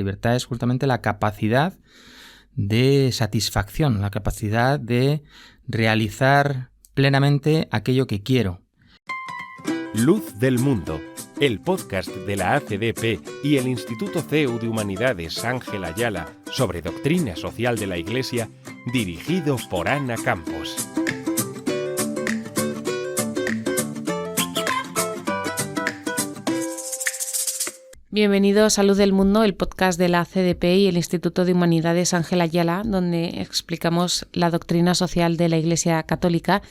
libertad es justamente la capacidad de satisfacción, la capacidad de realizar plenamente aquello que quiero. Luz del Mundo, el podcast de la ACDP y el Instituto CEU de Humanidades Ángel Ayala sobre doctrina social de la Iglesia, dirigido por Ana Campos. Bienvenidos a Luz del Mundo, el podcast de la ACDP y el Instituto de Humanidades Ángel Ayala, donde explicamos la doctrina social de la Iglesia Católica.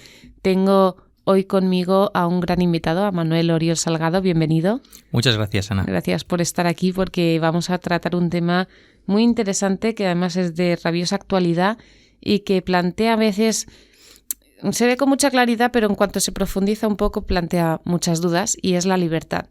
Tengo hoy conmigo a un gran invitado, a Manuel Oriol Salgado. Bienvenido. Muchas gracias, Ana. Gracias por estar aquí, porque vamos a tratar un tema muy interesante que además es de rabiosa actualidad y que plantea a veces, se ve con mucha claridad, pero en cuanto se profundiza un poco plantea muchas dudas, y es la libertad.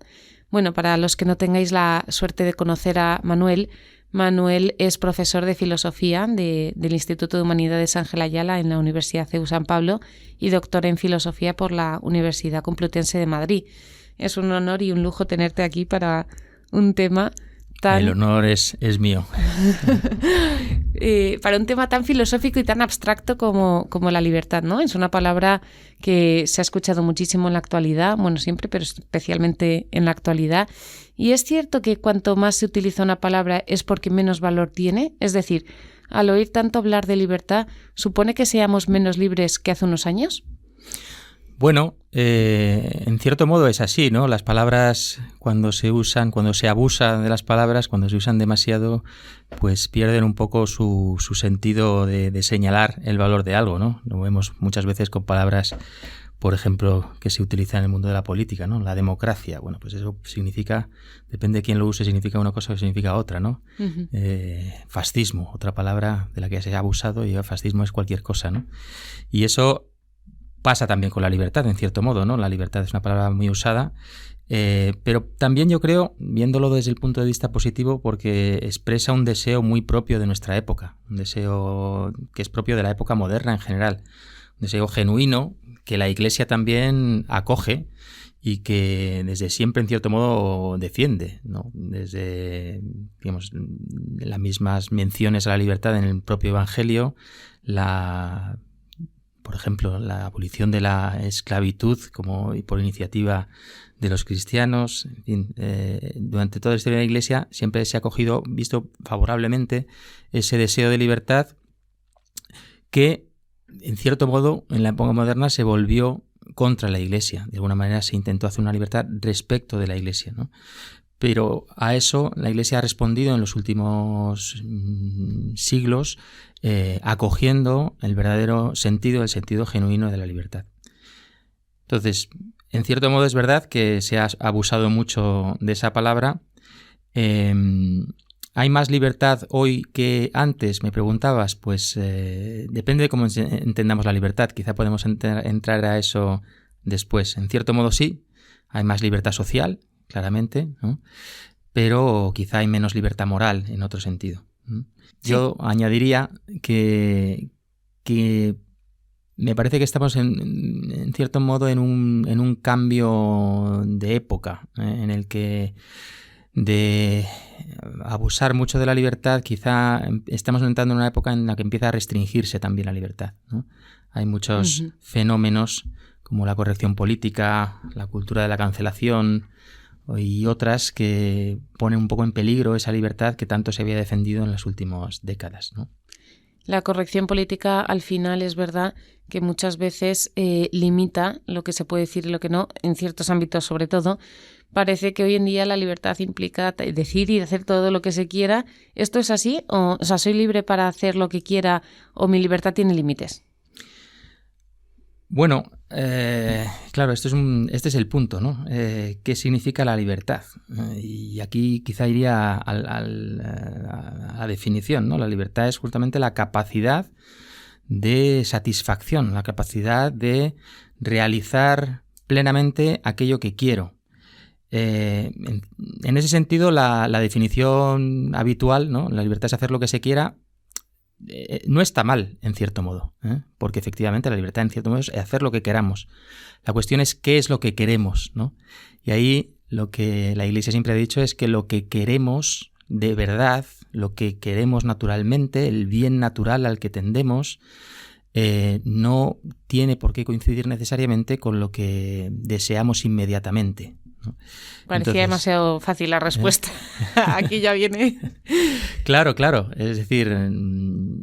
Bueno, para los que no tengáis la suerte de conocer a Manuel, Manuel es profesor de filosofía del Instituto de Humanidades Ángel Ayala en la Universidad CEU San Pablo y doctor en filosofía por la Universidad Complutense de Madrid. Es un honor y un lujo tenerte aquí para un tema tan... El honor es mío. Para un tema tan filosófico y tan abstracto como la libertad, ¿no? Es una palabra que se ha escuchado muchísimo en la actualidad, bueno, siempre, pero especialmente en la actualidad. Y es cierto que cuanto más se utiliza una palabra es porque menos valor tiene. Es decir, al oír tanto hablar de libertad, ¿supone que seamos menos libres que hace unos años? Bueno, en cierto modo es así, ¿no? Las palabras, cuando se abusa de las palabras, cuando se usan demasiado, pues pierden un poco su sentido de señalar el valor de algo, ¿no? Lo vemos muchas veces con palabras, por ejemplo, que se utilizan en el mundo de la política, ¿no? La democracia. Bueno, pues eso significa, depende de quién lo use, significa una cosa o significa otra, ¿no? Uh-huh. Fascismo, otra palabra de la que se ha abusado, y fascismo es cualquier cosa, ¿no? Y eso pasa también con la libertad, en cierto modo, ¿no? La libertad es una palabra muy usada, pero también yo creo, viéndolo desde el punto de vista positivo, porque expresa un deseo muy propio de nuestra época, un deseo que es propio de la época moderna en general, un deseo genuino que la Iglesia también acoge y que desde siempre, en cierto modo, defiende, ¿no? Desde, digamos, las mismas menciones a la libertad en el propio Evangelio, por ejemplo, la abolición de la esclavitud como por iniciativa de los cristianos. En fin, durante toda la historia de la Iglesia siempre se ha visto favorablemente ese deseo de libertad que, en cierto modo, en la época moderna se volvió contra la Iglesia. De alguna manera se intentó hacer una libertad respecto de la Iglesia, ¿no? Pero a eso la Iglesia ha respondido en los últimos siglos acogiendo el verdadero sentido, el sentido genuino de la libertad. Entonces, en cierto modo es verdad que se ha abusado mucho de esa palabra. ¿Hay más libertad hoy que antes? Me preguntabas. Pues depende de cómo entendamos la libertad. Quizá podemos entrar a eso después. En cierto modo sí, hay más libertad social, claramente, ¿no? Pero quizá hay menos libertad moral en otro sentido. Sí. Yo añadiría que me parece que estamos en cierto modo en un cambio de época, en el que de abusar mucho de la libertad quizá estamos entrando en una época en la que empieza a restringirse también la libertad, ¿no? Hay muchos fenómenos como la corrección política, la cultura de la cancelación y otras que ponen un poco en peligro esa libertad que tanto se había defendido en las últimas décadas, ¿no? La corrección política, al final, es verdad que muchas veces limita lo que se puede decir y lo que no, en ciertos ámbitos sobre todo. Parece que hoy en día la libertad implica decir y hacer todo lo que se quiera. ¿Esto es así? O sea, ¿soy libre para hacer lo que quiera o mi libertad tiene límites? Bueno, claro, este es el punto, ¿no? ¿Qué significa la libertad? Y aquí quizá iría a la definición, ¿no? La libertad es justamente la capacidad de satisfacción, la capacidad de realizar plenamente aquello que quiero. En ese sentido, la definición habitual, ¿no? La libertad es hacer lo que se quiera. No está mal, en cierto modo, porque efectivamente la libertad, en cierto modo, es hacer lo que queramos. La cuestión es qué es lo que queremos, ¿no? Y ahí lo que la Iglesia siempre ha dicho es que lo que queremos, de verdad, lo que queremos naturalmente, el bien natural al que tendemos, no tiene por qué coincidir necesariamente con lo que deseamos inmediatamente, ¿no? Parecía demasiado fácil la respuesta. Aquí ya viene. Claro. Es decir,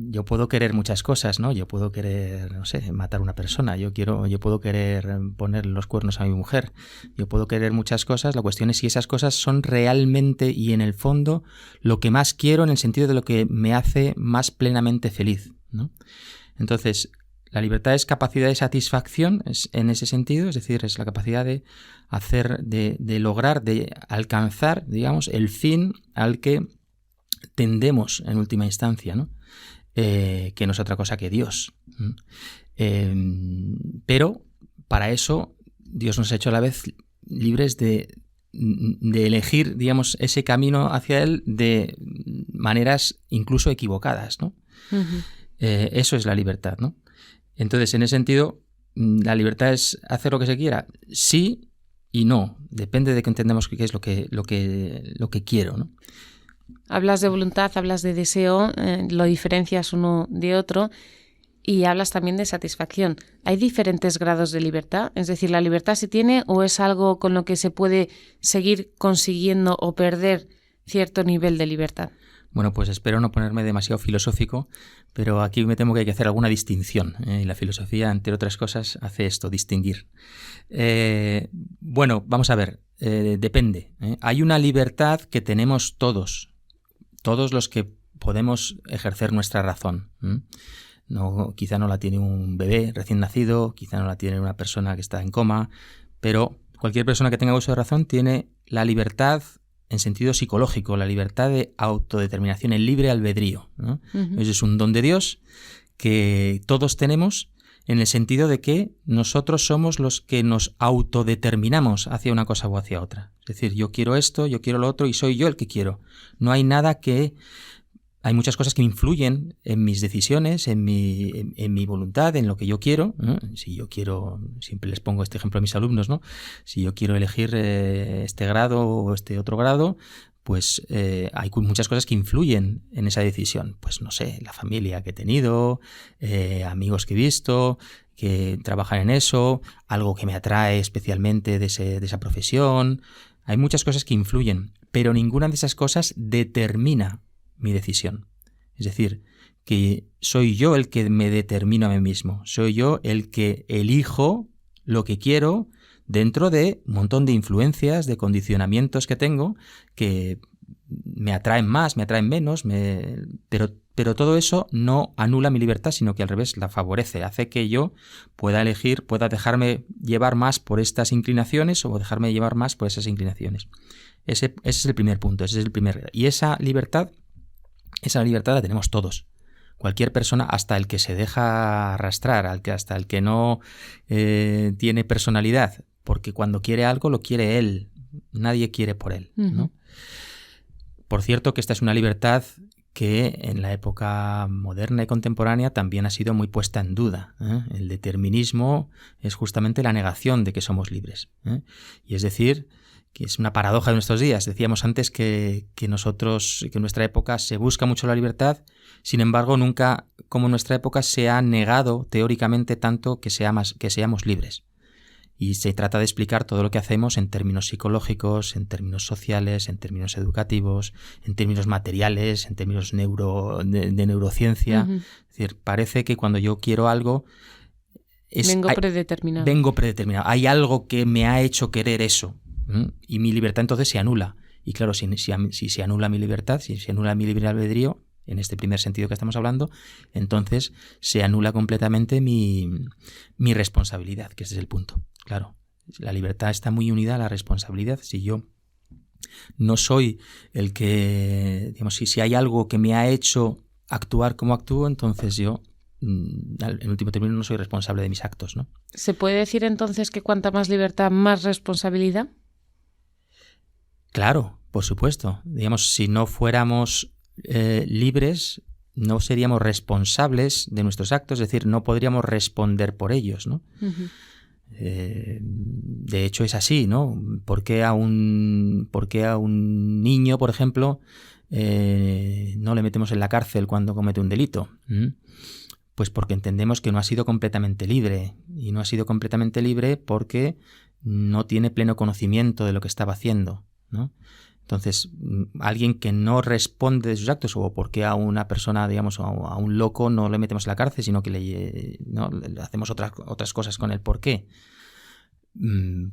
yo puedo querer muchas cosas, ¿no? Yo puedo querer, no sé, matar a una persona. Yo puedo querer poner los cuernos a mi mujer. Yo puedo querer muchas cosas. La cuestión es si esas cosas son realmente y en el fondo lo que más quiero, en el sentido de lo que me hace más plenamente feliz, ¿no? Entonces, la libertad es capacidad de satisfacción en ese sentido, es decir, es la capacidad de hacer, de lograr, de alcanzar, digamos, el fin al que tendemos en última instancia, ¿no? Que no es otra cosa que Dios. Pero para eso Dios nos ha hecho a la vez libres de elegir, digamos, ese camino hacia Él de maneras incluso equivocadas, ¿no? Uh-huh. Eso es la libertad, ¿no? Entonces, en ese sentido, la libertad es hacer lo que se quiera, sí y no. Depende de que entendamos qué es lo que quiero, ¿no? Hablas de voluntad, hablas de deseo, lo diferencias uno de otro y hablas también de satisfacción. ¿Hay diferentes grados de libertad? Es decir, ¿la libertad se tiene o es algo con lo que se puede seguir consiguiendo o perder cierto nivel de libertad? Bueno, pues espero no ponerme demasiado filosófico, pero aquí me temo que hay que hacer alguna distinción. Y la filosofía, entre otras cosas, hace esto, distinguir. Bueno, vamos a ver, depende. Hay una libertad que tenemos todos los que podemos ejercer nuestra razón. No, quizá no la tiene un bebé recién nacido, quizá no la tiene una persona que está en coma, pero cualquier persona que tenga uso de razón tiene la libertad en sentido psicológico, la libertad de autodeterminación, el libre albedrío, ¿no? Uh-huh. Eso es un don de Dios que todos tenemos, en el sentido de que nosotros somos los que nos autodeterminamos hacia una cosa o hacia otra. Es decir, yo quiero esto, yo quiero lo otro y soy yo el que quiero. No hay nada que... Hay muchas cosas que influyen en mis decisiones, en mi voluntad, en lo que yo quiero, ¿no? Si yo quiero, siempre les pongo este ejemplo a mis alumnos, ¿no? Si yo quiero elegir este grado o este otro grado, pues hay muchas cosas que influyen en esa decisión. Pues no sé, la familia que he tenido, amigos que he visto, que trabajan en eso, algo que me atrae especialmente de esa profesión. Hay muchas cosas que influyen, pero ninguna de esas cosas determina mi decisión. Es decir, que soy yo el que me determino a mí mismo. Soy yo el que elijo lo que quiero dentro de un montón de influencias, de condicionamientos que tengo, que me atraen más, me atraen menos, pero todo eso no anula mi libertad, sino que al revés la favorece, hace que yo pueda elegir, pueda dejarme llevar más por estas inclinaciones o dejarme llevar más por esas inclinaciones. Ese es el primer punto, ese es el primer. Y esa libertad la tenemos todos. Cualquier persona, hasta el que se deja arrastrar, hasta el que no tiene personalidad, porque cuando quiere algo lo quiere él, nadie quiere por él, ¿no? Uh-huh. Por cierto que esta es una libertad que en la época moderna y contemporánea también ha sido muy puesta en duda, ¿eh? El determinismo es justamente la negación de que somos libres, ¿eh? Y es decir, que es una paradoja de nuestros días. Decíamos antes que en nuestra época se busca mucho la libertad, sin embargo nunca, como en nuestra época, se ha negado teóricamente tanto que seamos libres. Y se trata de explicar todo lo que hacemos en términos psicológicos, en términos sociales, en términos educativos, en términos materiales, en términos de neurociencia. Uh-huh. Es decir, parece que cuando yo quiero algo... Vengo predeterminado. Hay algo que me ha hecho querer eso. Y mi libertad entonces se anula. Y claro, si se anula mi libertad, si se anula mi libre albedrío, en este primer sentido que estamos hablando, entonces se anula completamente mi responsabilidad, que ese es el punto. Claro, la libertad está muy unida a la responsabilidad. Si yo no soy el que, digamos, si hay algo que me ha hecho actuar como actúo, entonces yo, en último término, no soy responsable de mis actos, ¿no? ¿Se puede decir entonces que cuanta más libertad, más responsabilidad? Claro, por supuesto. Digamos, si no fuéramos libres, no seríamos responsables de nuestros actos, es decir, no podríamos responder por ellos, ¿no? Uh-huh. De hecho es así, ¿no? ¿Por qué a un niño, por ejemplo, no le metemos en la cárcel cuando comete un delito? Pues porque entendemos que no ha sido completamente libre, y no ha sido completamente libre porque no tiene pleno conocimiento de lo que estaba haciendo, ¿no? Entonces, alguien que no responde de sus actos, o porque a una persona, digamos, a un loco no le metemos en la cárcel, sino que le hacemos otras cosas con el por qué.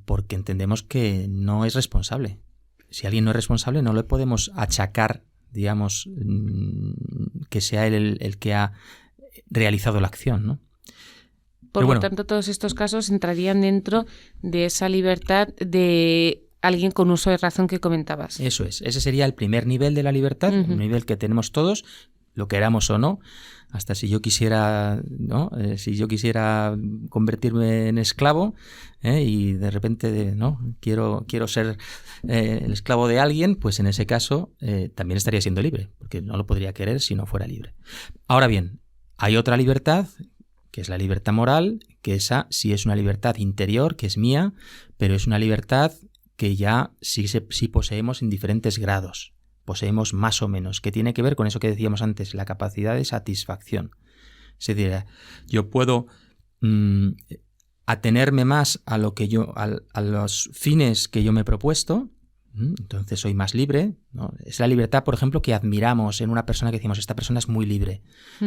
Porque entendemos que no es responsable. Si alguien no es responsable, no le podemos achacar, digamos, que sea él el que ha realizado la acción, ¿no? Por lo tanto, todos estos casos entrarían dentro de esa libertad de alguien con uso de razón que comentabas. Eso es. Ese sería el primer nivel de la libertad, un nivel que tenemos todos, lo queramos o no. Hasta si yo quisiera, ¿no? Si yo quisiera convertirme en esclavo, y de repente, ¿no? quiero ser el esclavo de alguien, pues en ese caso también estaría siendo libre, porque no lo podría querer si no fuera libre. Ahora bien, hay otra libertad, que es la libertad moral, que esa sí es una libertad interior, que es mía, pero es una libertad que ya sí poseemos en diferentes grados. Poseemos más o menos, que tiene que ver con eso que decíamos antes, la capacidad de satisfacción. Es decir, yo puedo atenerme más a lo que a los fines que yo me he propuesto, entonces soy más libre, ¿no? Es la libertad, por ejemplo, que admiramos en una persona que decimos, esta persona es muy libre.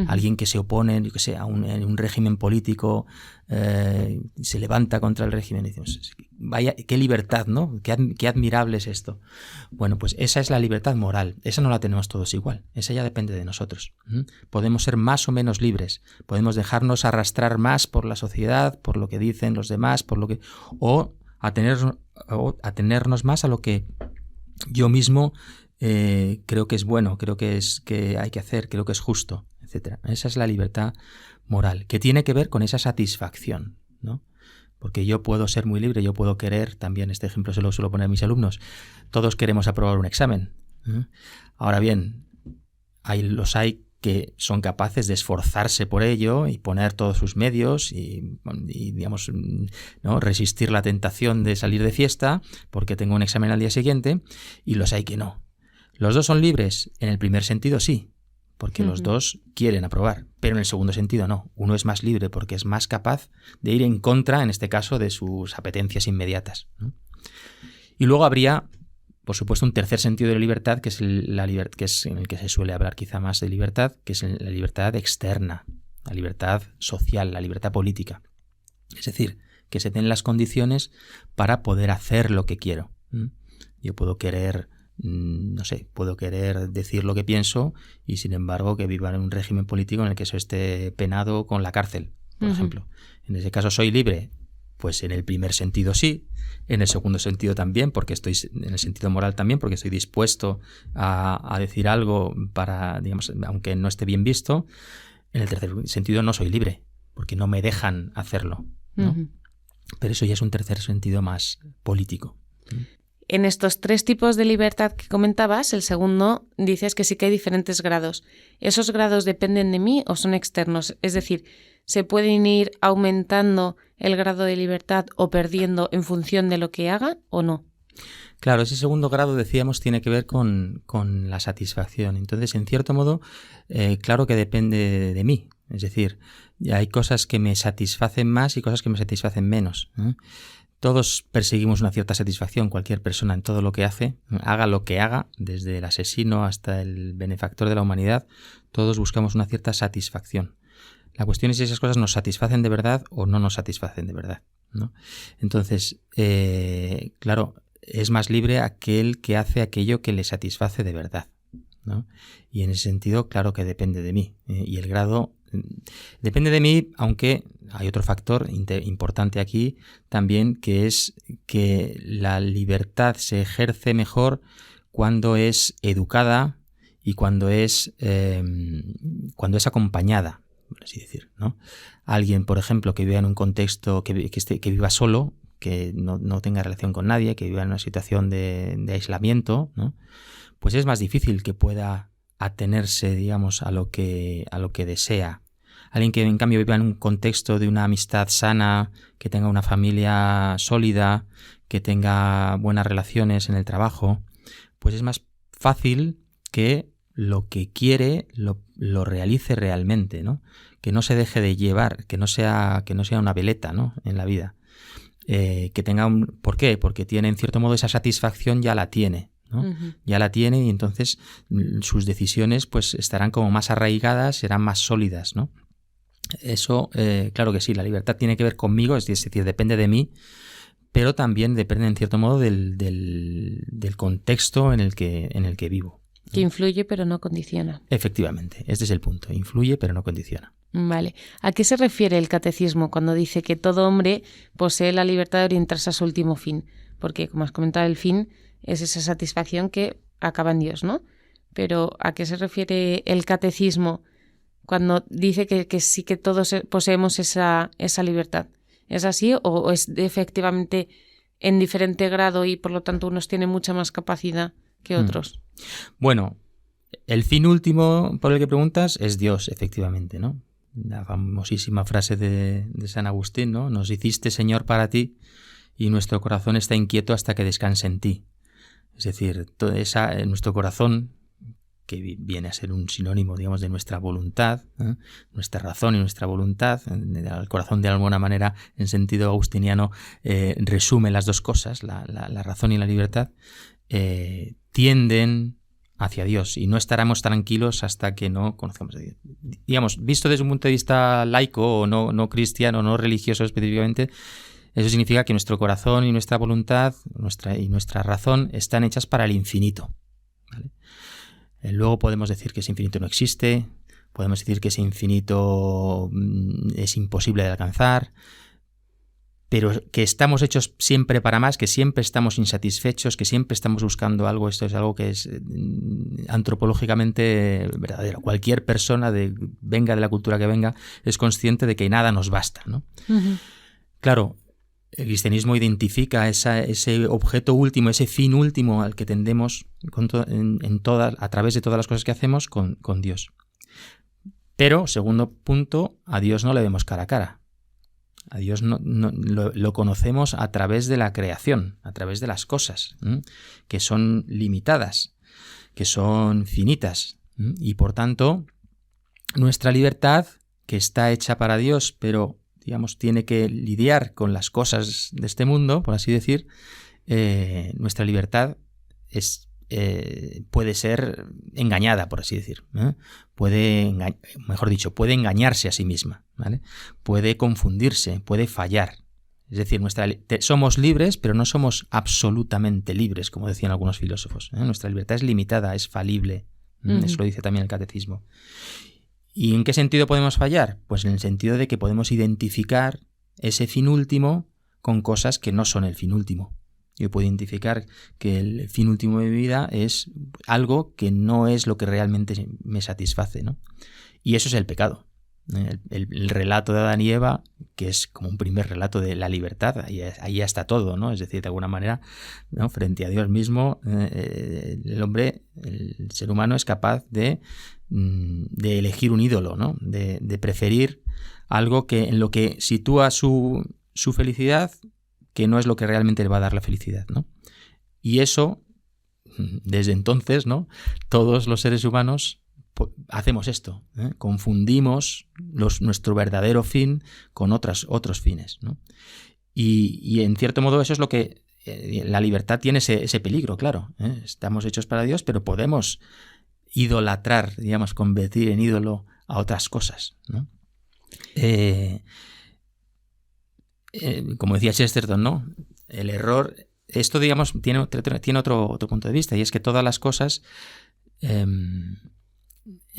Alguien que se opone, yo que sé, a un régimen político, se levanta contra el régimen, y decimos, vaya, qué libertad, ¿no? Qué admirable es esto. Bueno, pues esa es la libertad moral. Esa no la tenemos todos igual. Esa ya depende de nosotros. Podemos ser más o menos libres. Podemos dejarnos arrastrar más por la sociedad, por lo que dicen los demás, o atenernos más a lo que yo mismo creo que es bueno, creo que hay que hacer, creo que es justo, etc. Esa es la libertad moral, que tiene que ver con esa satisfacción, ¿no? Porque yo puedo ser muy libre, yo puedo querer, también este ejemplo se lo suelo poner a mis alumnos, todos queremos aprobar un examen. Ahora bien, hay que son capaces de esforzarse por ello y poner todos sus medios y digamos, ¿no? resistir la tentación de salir de fiesta porque tengo un examen al día siguiente, y los hay que no. ¿Los dos son libres? En el primer sentido sí, porque los dos quieren aprobar, pero en el segundo sentido no. Uno es más libre porque es más capaz de ir en contra, en este caso, de sus apetencias inmediatas, ¿no? Y luego habría, por supuesto, un tercer sentido de la libertad, que es que es en el que se suele hablar quizá más de libertad, que es la libertad externa, la libertad social, la libertad política. Es decir, que se den las condiciones para poder hacer lo que quiero. Yo puedo querer, no sé, puedo querer decir lo que pienso y, sin embargo, que viva en un régimen político en el que eso esté penado con la cárcel, por ejemplo. En ese caso, ¿soy libre? Pues en el primer sentido sí, en el segundo sentido también, porque en el sentido moral también, porque estoy dispuesto a decir algo para, digamos, aunque no esté bien visto. En el tercer sentido no soy libre, porque no me dejan hacerlo, ¿no? Pero eso ya es un tercer sentido más político. En estos tres tipos de libertad que comentabas, el segundo dices que sí que hay diferentes grados. ¿Esos grados dependen de mí o son externos? Es decir, ¿se pueden ir aumentando el grado de libertad o perdiendo en función de lo que haga o no? Claro, ese segundo grado, decíamos, tiene que ver con la satisfacción. Entonces, en cierto modo, claro que depende de mí. Es decir, hay cosas que me satisfacen más y cosas que me satisfacen menos, ¿eh? Todos perseguimos una cierta satisfacción, cualquier persona en todo lo que hace, haga lo que haga, desde el asesino hasta el benefactor de la humanidad, todos buscamos una cierta satisfacción. La cuestión es si esas cosas nos satisfacen de verdad o no nos satisfacen de verdad, ¿no? Entonces, claro, es más libre aquel que hace aquello que le satisface de verdad, ¿no? Y en ese sentido, claro que depende de mí. Y el grado depende de mí, aunque hay otro factor importante aquí también, que es que la libertad se ejerce mejor cuando es educada y cuando es acompañada, por así decir, ¿no? Alguien, por ejemplo, que viva en un contexto que viva solo, que no tenga relación con nadie, que viva en una situación de aislamiento, ¿no? Pues es más difícil que pueda atenerse, digamos, a lo que desea. Alguien que, en cambio, viva en un contexto de una amistad sana, que tenga una familia sólida, que tenga buenas relaciones en el trabajo, pues es más fácil que lo que quiere lo realice realmente, ¿no? Que no se deje de llevar, que no sea una veleta, ¿no? En la vida. Que tenga ¿por qué? Porque tiene, en cierto modo, esa satisfacción ya la tiene, ¿no? Uh-huh. Ya la tiene y entonces sus decisiones pues estarán como más arraigadas, serán más sólidas, ¿no? Eso, claro que sí, la libertad tiene que ver conmigo, es decir, depende de mí, pero también depende, en cierto modo, del contexto en el que vivo. Que influye pero no condiciona. Efectivamente, este es el punto. Influye pero no condiciona. Vale. ¿A qué se refiere el catecismo cuando dice que todo hombre posee la libertad de orientarse a su último fin? Porque, como has comentado, el fin es esa satisfacción que acaba en Dios, ¿no? Pero ¿a qué se refiere el catecismo cuando dice que sí que todos poseemos esa libertad? ¿Es así o es efectivamente en diferente grado y por lo tanto unos tienen mucha más capacidad que otros? Bueno, el fin último por el que preguntas es Dios, efectivamente, ¿no? La famosísima frase de San Agustín, ¿no? Nos hiciste, Señor, para ti, y nuestro corazón está inquieto hasta que descanse en ti. Es decir, nuestro corazón, que viene a ser un sinónimo, digamos, de nuestra voluntad, nuestra razón y nuestra voluntad, el corazón de alguna manera, en sentido agustiniano, resume las dos cosas, la razón y la libertad, tienden hacia Dios y no estaremos tranquilos hasta que no conozcamos a Dios. Digamos, visto desde un punto de vista laico o no cristiano, no religioso específicamente, eso significa que nuestro corazón y nuestra voluntad nuestra razón están hechas para el infinito, ¿vale? Luego podemos decir que ese infinito no existe, podemos decir que ese infinito es imposible de alcanzar, pero que estamos hechos siempre para más, que siempre estamos insatisfechos, que siempre estamos buscando algo. Esto es algo que es antropológicamente verdadero. Cualquier persona, venga de la cultura que venga, es consciente de que nada nos basta, ¿no? Uh-huh. Claro, el cristianismo identifica ese objeto último, ese fin último al que tendemos a través de todas las cosas que hacemos con Dios. Pero, segundo punto, a Dios no le vemos cara a cara. A Dios lo conocemos a través de la creación, a través de las cosas, que son limitadas, que son finitas. Y por tanto, nuestra libertad, que está hecha para Dios, pero digamos tiene que lidiar con las cosas de este mundo, por así decir, nuestra libertad puede ser engañada, por así decir, puede engañarse a sí misma, ¿vale? Puede confundirse, puede fallar. Es decir, somos libres, pero no somos absolutamente libres, como decían algunos filósofos, Nuestra libertad es limitada, es falible. Uh-huh. Eso lo dice también el catecismo. ¿Y en qué sentido podemos fallar? Pues en el sentido de que podemos identificar ese fin último con cosas que no son el fin último. Yo puedo identificar que el fin último de mi vida es algo que no es lo que realmente me satisface, ¿no? Y eso es el pecado. El relato de Adán y Eva, que es como un primer relato de la libertad, ahí está todo, ¿no? Es decir, de alguna manera, ¿no? Frente a Dios mismo, el hombre, el ser humano es capaz de elegir un ídolo, ¿no? De preferir algo en lo que sitúa su felicidad, que no es lo que realmente le va a dar la felicidad, ¿no? Y eso, desde entonces, ¿no? Todos los seres humanos hacemos esto, confundimos nuestro verdadero fin con otros fines, ¿no? Y en cierto modo eso es lo que la libertad tiene ese peligro, claro, Estamos hechos para Dios, pero podemos idolatrar, digamos, convertir en ídolo a otras cosas, ¿no? Como decía Chesterton, ¿no? El error, esto, digamos, tiene otro punto de vista, y es que todas las cosas,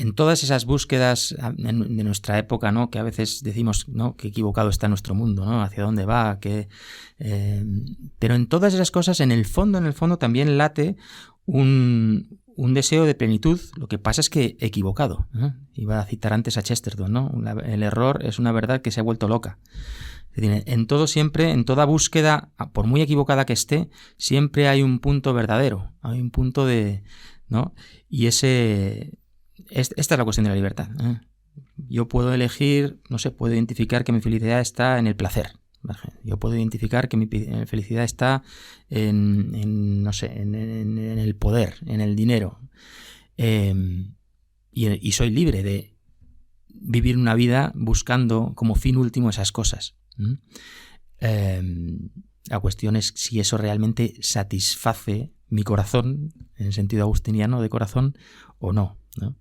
en todas esas búsquedas de nuestra época, ¿no? Que a veces decimos, ¿no? Que equivocado está nuestro mundo, ¿no? Hacia dónde va, pero en todas esas cosas, en el fondo también late un deseo de plenitud. Lo que pasa es que equivocado, ¿no? Iba a citar antes a Chesterton, ¿no? El error es una verdad que se ha vuelto loca. En todo siempre, en toda búsqueda, por muy equivocada que esté, siempre hay un punto verdadero, hay un punto ¿no? Y esta es la cuestión de la libertad, Yo puedo elegir, no sé, puedo identificar que mi felicidad está en el placer. Yo puedo identificar que mi felicidad está en el poder, en el dinero. y soy libre de vivir una vida buscando como fin último esas cosas. La cuestión es si eso realmente satisface mi corazón, en el sentido agustiniano de corazón, o no, ¿no?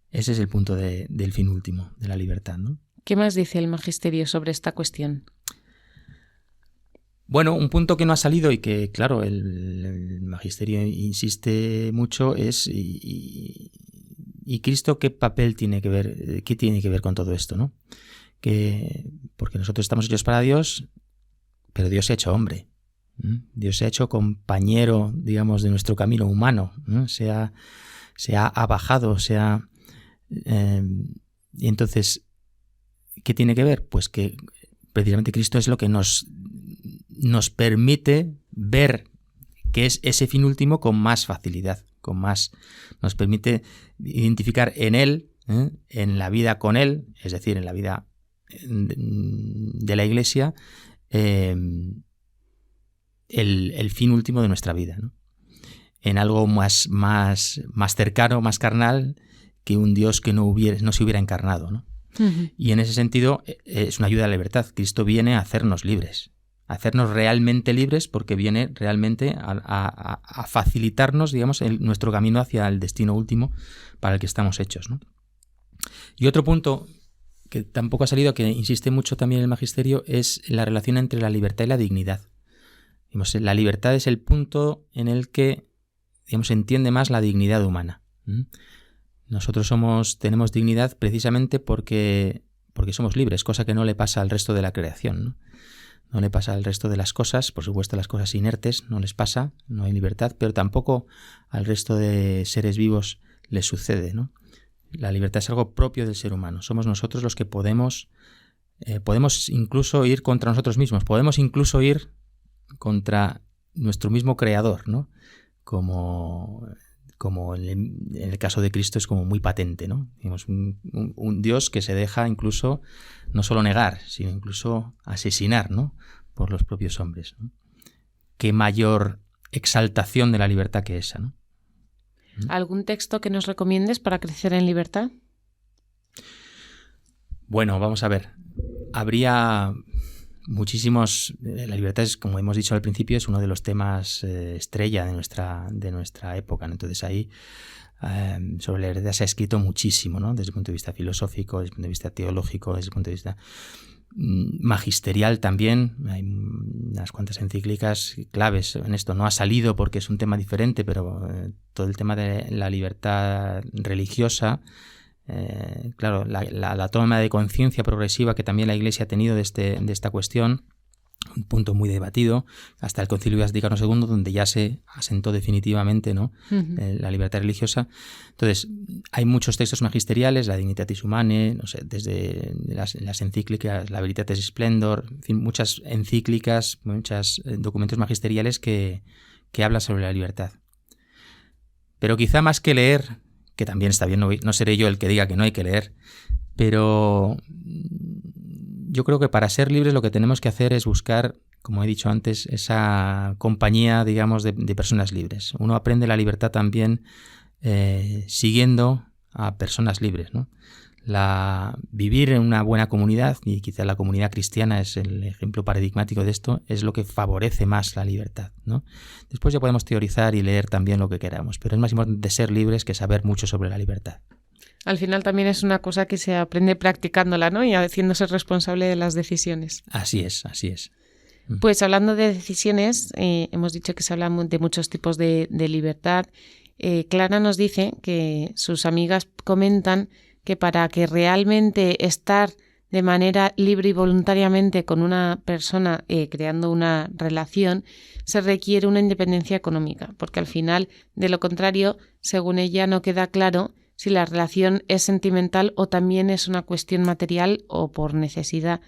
Ese es el punto del fin último, de la libertad, ¿no? ¿Qué más dice el magisterio sobre esta cuestión? Bueno, un punto que no ha salido y que, claro, el magisterio insiste mucho es ¿y Cristo qué papel tiene que ver, qué tiene que ver con todo esto, ¿no? Porque nosotros estamos hechos para Dios, pero Dios se ha hecho hombre. Dios se ha hecho compañero, digamos, de nuestro camino humano, ¿no? Se ha abajado, y entonces, ¿qué tiene que ver? Pues que precisamente Cristo es lo que nos permite ver qué es ese fin último con más facilidad, nos permite identificar en Él, en la vida con Él, es decir, en la vida de la Iglesia, el fin último de nuestra vida, ¿no? En algo más cercano, más carnal, que un Dios que no se hubiera encarnado, ¿no? Uh-huh. Y en ese sentido es una ayuda a la libertad. Cristo viene a hacernos libres, a hacernos realmente libres, porque viene realmente a facilitarnos, digamos, nuestro camino hacia el destino último para el que estamos hechos, ¿no? Y otro punto que tampoco ha salido, que insiste mucho también el magisterio, es la relación entre la libertad y la dignidad. Digamos, la libertad es el punto en el que, digamos, se entiende más la dignidad humana. Nosotros tenemos dignidad precisamente porque somos libres, cosa que no le pasa al resto de la creación, ¿no? No le pasa al resto de las cosas, por supuesto las cosas inertes no les pasa, no hay libertad, pero tampoco al resto de seres vivos les sucede, ¿no? La libertad es algo propio del ser humano. Somos nosotros los que podemos incluso ir contra nosotros mismos, podemos incluso ir contra nuestro mismo creador, ¿no? Como en el caso de Cristo es como muy patente, ¿no? Digamos, un Dios que se deja incluso no solo negar, sino incluso asesinar, ¿no? Por los propios hombres, ¿no? Qué mayor exaltación de la libertad que esa, ¿no? ¿Algún texto que nos recomiendes para crecer en libertad? Bueno, vamos a ver. Habría muchísimos. La libertad es, como hemos dicho al principio, es uno de los temas estrella de nuestra época, ¿no? Entonces ahí sobre la libertad se ha escrito muchísimo, ¿no? Desde el punto de vista filosófico, desde el punto de vista teológico, desde el punto de vista magisterial también. Hay unas cuantas encíclicas claves en esto. No ha salido porque es un tema diferente, pero todo el tema de la libertad religiosa, claro, la toma de conciencia progresiva que también la Iglesia ha tenido de esta cuestión, un punto muy debatido, hasta el Concilio Vaticano II, donde ya se asentó definitivamente, ¿no? Uh-huh. La libertad religiosa. Entonces, hay muchos textos magisteriales, la Dignitatis Humanae, no sé, desde las encíclicas, la Veritatis Splendor, en fin, muchas encíclicas, muchos documentos magisteriales que hablan sobre la libertad. Pero quizá más que leer, que también está bien, no seré yo el que diga que no hay que leer, pero yo creo que para ser libres lo que tenemos que hacer es buscar, como he dicho antes, esa compañía, digamos, de personas libres. Uno aprende la libertad también siguiendo a personas libres, ¿no? Vivir en una buena comunidad, y quizá la comunidad cristiana es el ejemplo paradigmático de esto, es lo que favorece más la libertad, ¿no? Después ya podemos teorizar y leer también lo que queramos, pero es más importante ser libres que saber mucho sobre la libertad. Al final también es una cosa que se aprende practicándola, ¿no? Y haciéndose responsable de las decisiones. Así es, así es. Pues hablando de decisiones, hemos dicho que se habla de muchos tipos de libertad. Clara nos dice que sus amigas comentan que para que realmente estar de manera libre y voluntariamente con una persona creando una relación, se requiere una independencia económica, porque al final, de lo contrario, según ella, no queda claro si la relación es sentimental o también es una cuestión material o por necesidad.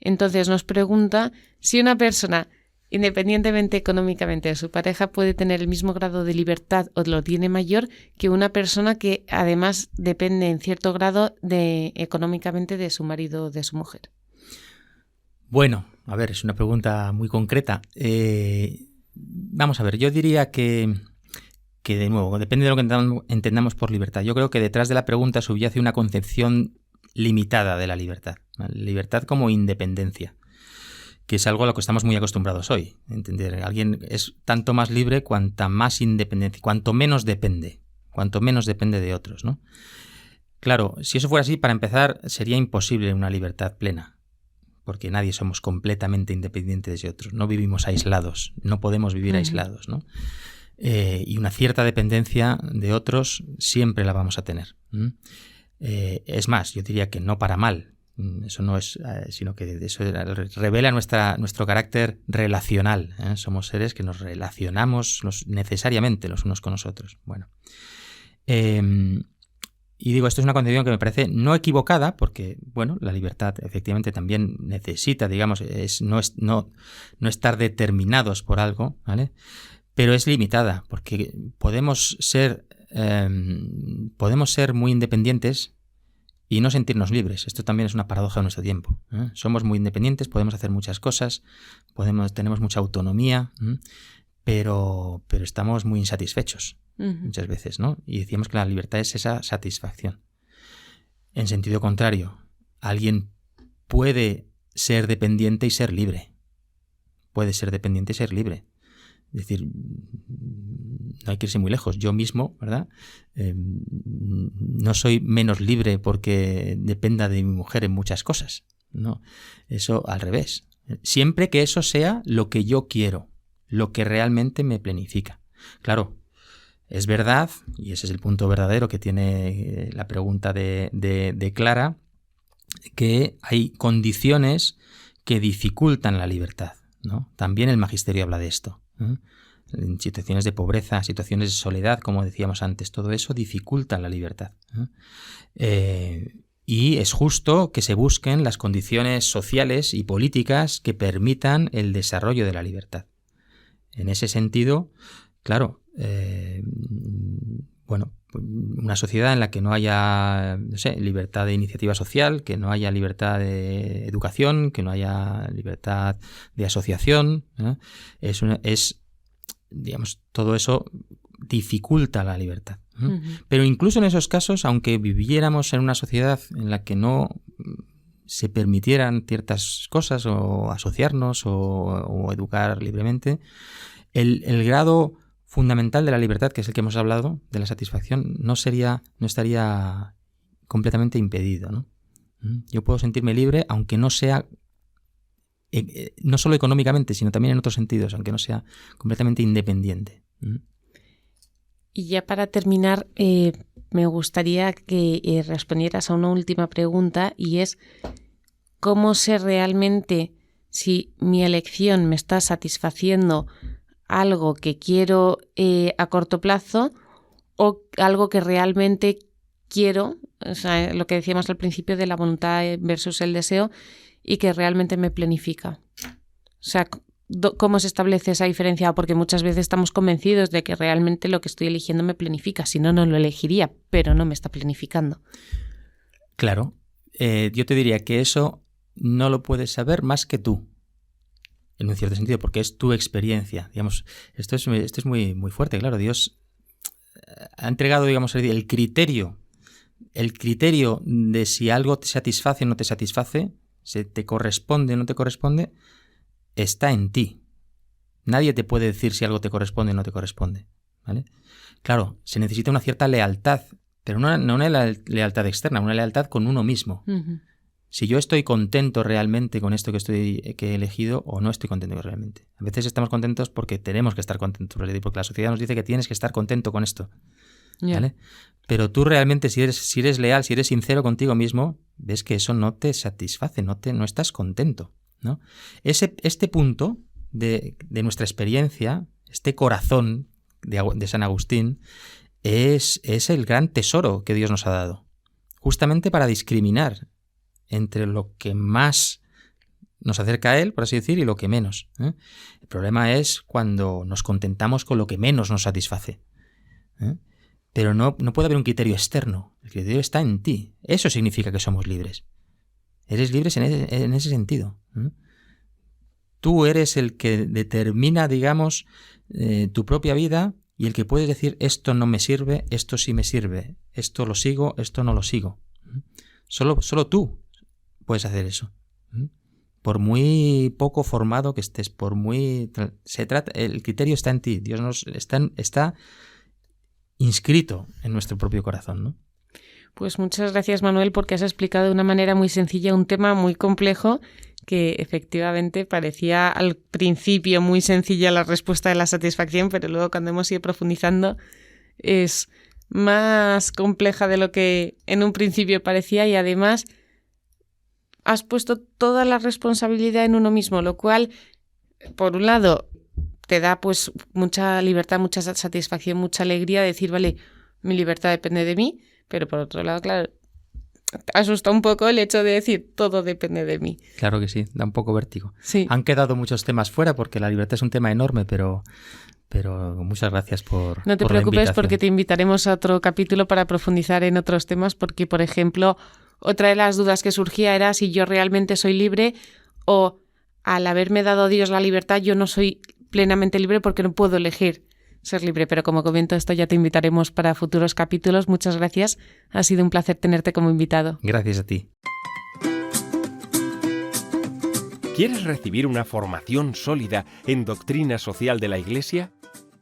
Entonces nos pregunta si una persona, independientemente económicamente de su pareja, puede tener el mismo grado de libertad o lo tiene mayor que una persona que además depende en cierto grado económicamente de su marido o de su mujer. Bueno, a ver, es una pregunta muy concreta. Vamos a ver, yo diría que de nuevo, depende de lo que entendamos por libertad. Yo creo que detrás de la pregunta subyace una concepción limitada de la libertad. ¿Vale? Libertad como independencia, que es algo a lo que estamos muy acostumbrados hoy. Entender, alguien es tanto más libre cuanta más independencia, cuanto menos depende de otros, ¿no? Claro, si eso fuera así, para empezar, sería imposible una libertad plena, porque nadie somos completamente independientes de otros, no vivimos aislados, no podemos vivir aislados, ¿no? Y una cierta dependencia de otros siempre la vamos a tener. Es más, yo diría que no para mal. Eso no es, sino que eso revela nuestro carácter relacional. Somos seres que nos relacionamos necesariamente los unos con los otros. Bueno, y digo, esto es una concepción que me parece no equivocada, porque bueno, la libertad efectivamente también necesita, digamos, no estar determinados por algo, ¿vale? Pero es limitada, porque podemos ser muy independientes y no sentirnos libres. Esto también es una paradoja de nuestro tiempo, ¿eh? Somos muy independientes, podemos hacer muchas cosas, tenemos mucha autonomía, pero estamos muy insatisfechos muchas veces, ¿no? Y decíamos que la libertad es esa satisfacción. En sentido contrario, alguien puede ser dependiente y ser libre. Puede ser dependiente y ser libre. Es decir, no hay que irse muy lejos. Yo mismo, ¿verdad? No soy menos libre porque dependa de mi mujer en muchas cosas. No, eso al revés. Siempre que eso sea lo que yo quiero, lo que realmente me planifica. Claro, es verdad, y ese es el punto verdadero que tiene la pregunta de Clara, que hay condiciones que dificultan la libertad, ¿no? También el magisterio habla de esto. En situaciones de pobreza, situaciones de soledad, como decíamos antes, todo eso dificulta la libertad. Y es justo que se busquen las condiciones sociales y políticas que permitan el desarrollo de la libertad. En ese sentido, claro, bueno, una sociedad en la que no haya, no sé, libertad de iniciativa social, que no haya libertad de educación, que no haya libertad de asociación, ¿eh? Digamos, todo eso dificulta la libertad. Uh-huh. Pero incluso en esos casos, aunque viviéramos en una sociedad en la que no se permitieran ciertas cosas, o asociarnos, o educar libremente, el grado fundamental de la libertad, que es el que hemos hablado, de la satisfacción, no estaría completamente impedido, ¿no? Yo puedo sentirme libre aunque no sea, no solo económicamente, sino también en otros sentidos, aunque no sea completamente independiente. Y ya para terminar, me gustaría que respondieras a una última pregunta, y es ¿cómo sé realmente si mi elección me está satisfaciendo algo que quiero a corto plazo o algo que realmente quiero? O sea, lo que decíamos al principio de la voluntad versus el deseo, y que realmente me planifica. O sea, ¿cómo se establece esa diferencia? Porque muchas veces estamos convencidos de que realmente lo que estoy eligiendo me planifica. Si no, no lo elegiría, pero no me está planificando. Claro. Yo te diría que eso no lo puedes saber más que tú, en un cierto sentido, porque es tu experiencia. Digamos, esto es muy, muy fuerte. Claro, Dios ha entregado, digamos, el criterio de si algo te satisface o no te satisface, si te corresponde o no te corresponde, está en ti. Nadie te puede decir si algo te corresponde o no te corresponde, ¿vale? Claro, se necesita una cierta lealtad, pero no una lealtad externa, una lealtad con uno mismo. Uh-huh. Si yo estoy contento realmente con esto que he elegido, o no estoy contento realmente. A veces estamos contentos porque tenemos que estar contentos, porque la sociedad nos dice que tienes que estar contento con esto, ¿vale? Pero tú realmente, si eres leal, si eres sincero contigo mismo, ves que eso no te satisface, no estás contento, ¿no? Este punto de nuestra experiencia, este corazón de San Agustín, es el gran tesoro que Dios nos ha dado, justamente para discriminar entre lo que más nos acerca a Él, por así decir, y lo que menos, ¿eh? El problema es cuando nos contentamos con lo que menos nos satisface, ¿eh? Pero no puede haber un criterio externo. El criterio está en ti. Eso significa que somos libres. Eres libre en ese sentido, ¿eh? Tú eres el que determina, digamos, tu propia vida y el que puedes decir esto no me sirve, esto sí me sirve, esto lo sigo, esto no lo sigo. Solo tú puedes hacer eso. Por muy poco formado que estés, por muy... el criterio está en ti. Dios está inscrito en nuestro propio corazón, ¿no? Pues muchas gracias, Manuel, porque has explicado de una manera muy sencilla un tema muy complejo que efectivamente parecía al principio muy sencilla la respuesta de la satisfacción, pero luego cuando hemos ido profundizando es más compleja de lo que en un principio parecía, y además has puesto toda la responsabilidad en uno mismo, lo cual, por un lado, te da pues mucha libertad, mucha satisfacción, mucha alegría de decir, vale, mi libertad depende de mí, pero por otro lado, claro, asusta un poco el hecho de decir todo depende de mí. Claro que sí, da un poco vértigo. Sí. Han quedado muchos temas fuera porque la libertad es un tema enorme, pero muchas gracias por No te por la preocupes, invitación. porque te invitaremos a otro capítulo para profundizar en otros temas, porque, por ejemplo, otra de las dudas que surgía era si yo realmente soy libre o, al haberme dado Dios la libertad, yo no soy plenamente libre porque no puedo elegir ser libre. Pero como comento, esto ya te invitaremos para futuros capítulos. Muchas gracias. Ha sido un placer tenerte como invitado. Gracias a ti. ¿Quieres recibir una formación sólida en doctrina social de la Iglesia?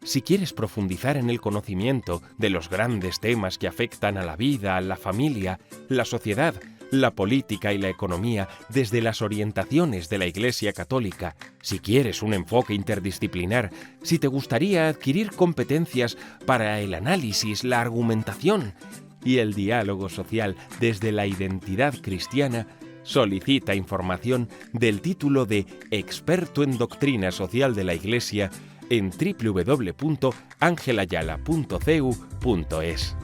Si quieres profundizar en el conocimiento de los grandes temas que afectan a la vida, a la familia, la sociedad, la política y la economía desde las orientaciones de la Iglesia Católica, si quieres un enfoque interdisciplinar, si te gustaría adquirir competencias para el análisis, la argumentación y el diálogo social desde la identidad cristiana, solicita información del título de Experto en Doctrina Social de la Iglesia en www.angelayala.cu.es.